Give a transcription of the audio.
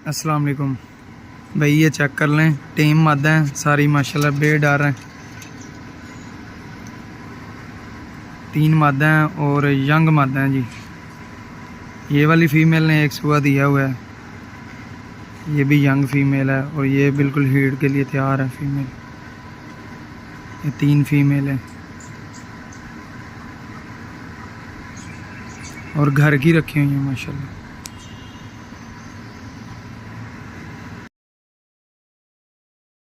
अस्सलाम वालेकुम भाई, ये चेक कर लें, टीम मादा है सारी माशाल्लाह, बेडर है। 3 मादा हैं और यंग मादा हैं जी। ये वाली फीमेल ने एक सुबह दिया हुआ है, ये भी यंग फीमेल है और ये बिल्कुल हीट के लिए तैयार है फीमेल। ये 3 फीमेल है और घर की रखी हुई हैं माशाल्लाह।